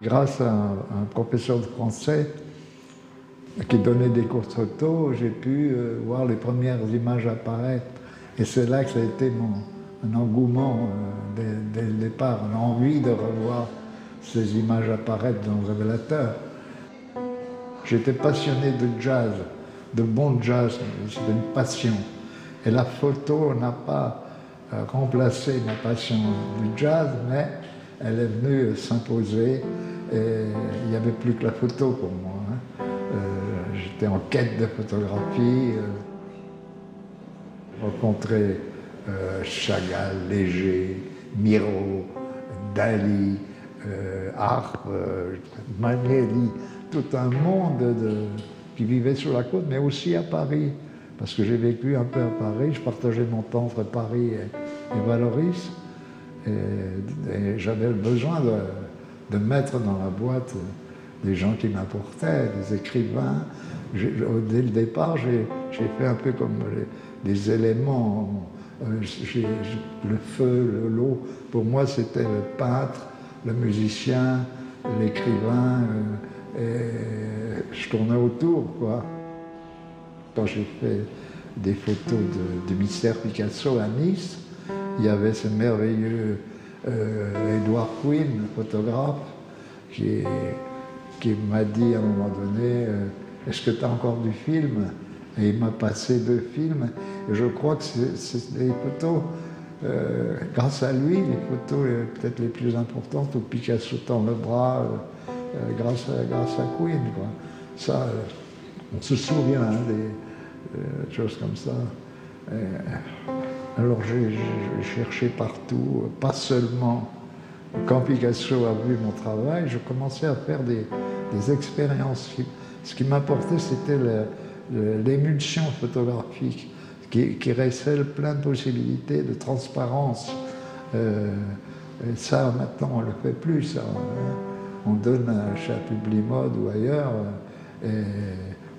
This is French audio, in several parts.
Grâce à un professeur de français qui donnait des cours de photo, j'ai pu voir les premières images apparaître. Et c'est là que ça a été un engouement dès le départ, une envie de revoir ces images apparaître dans le révélateur. J'étais passionné de jazz, de bon jazz, c'était une passion. Et la photo n'a pas remplacé ma passion du jazz, mais elle est venue s'imposer et il n'y avait plus que la photo pour moi. J'étais en quête de photographie, rencontré Chagall, Léger, Miro, Dali, Arp, Magnelli, tout un monde qui vivait sur la côte, mais aussi à Paris, parce que j'ai vécu un peu à Paris, je partageais mon temps entre Paris et Vallauris, et j'avais le besoin de mettre dans la boîte des gens qui m'apportaient, des écrivains. Dès le départ, j'ai fait un peu comme des éléments. Le feu, l'eau, pour moi c'était le peintre, le musicien, l'écrivain, et je tournais autour, quoi. Quand j'ai fait des photos du mystère Picasso à Nice, il y avait ce merveilleux Edward Quinn, photographe, qui m'a dit à un moment donné est-ce que tu as encore du film? Et il m'a passé 2 films. Et je crois que c'est des photos, grâce à lui, les photos peut-être les plus importantes où Picasso tend le bras, grâce à Quinn, quoi. Ça, on se souvient des choses comme ça. Alors j'ai cherché partout, pas seulement. Quand Picasso a vu mon travail, je commençais à faire des expériences. Ce qui m'apportait, c'était l'émulsion photographique, qui récèle plein de possibilités de transparence. Et ça, maintenant, on ne le fait plus. Ça, hein. On donne chez Publimode ou ailleurs, et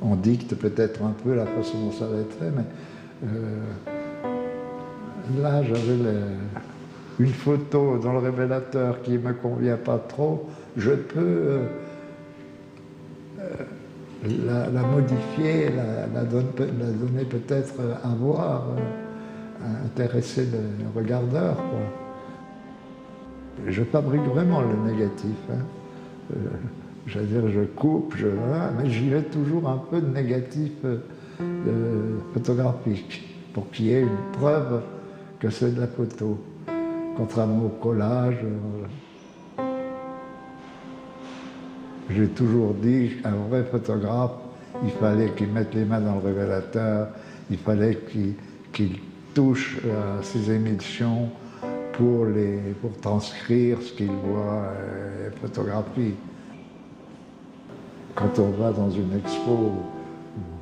on dicte peut-être un peu la façon dont ça va être fait, mais là, j'avais une photo dans le révélateur qui ne me convient pas trop, je peux la modifier, la donner peut-être à voir, intéresser le regardeur, quoi. Je fabrique vraiment le négatif. Hein. J'allais dire, je coupe, mais j'y vais toujours un peu de négatif photographique, pour qu'il y ait une preuve que c'est de la photo. Contrairement au collage, j'ai toujours dit qu'un vrai photographe, il fallait qu'il mette les mains dans le révélateur, il fallait qu'il touche à ses émissions pour transcrire ce qu'il voit et photographie. Quand on va dans une expo,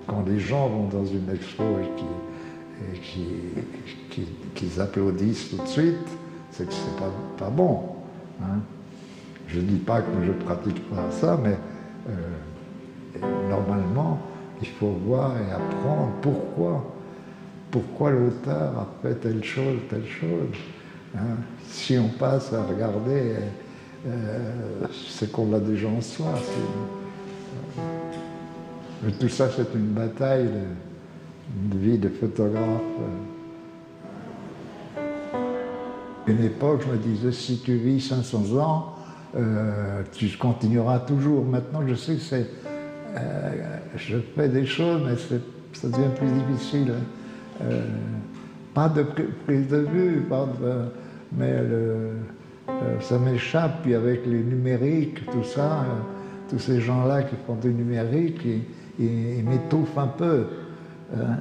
quand les gens vont dans une expo et qu'ils applaudissent tout de suite, c'est que c'est pas bon. Hein. Je ne dis pas que je ne pratique pas ça, mais normalement, il faut voir et apprendre pourquoi l'auteur a fait telle chose. Hein. Si on passe à regarder, c'est qu'on l'a déjà en soi. Mais tout ça, c'est une bataille de vie de photographe. À une époque, je me disais, si tu vis 500 ans, tu continueras toujours. Maintenant, je sais que je fais des choses, mais ça devient plus difficile. Pas de prise de vue, mais ça m'échappe. Puis avec les numériques, tout ça, tous ces gens-là qui font du numérique, ils m'étouffent un peu. Hein.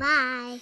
Bye.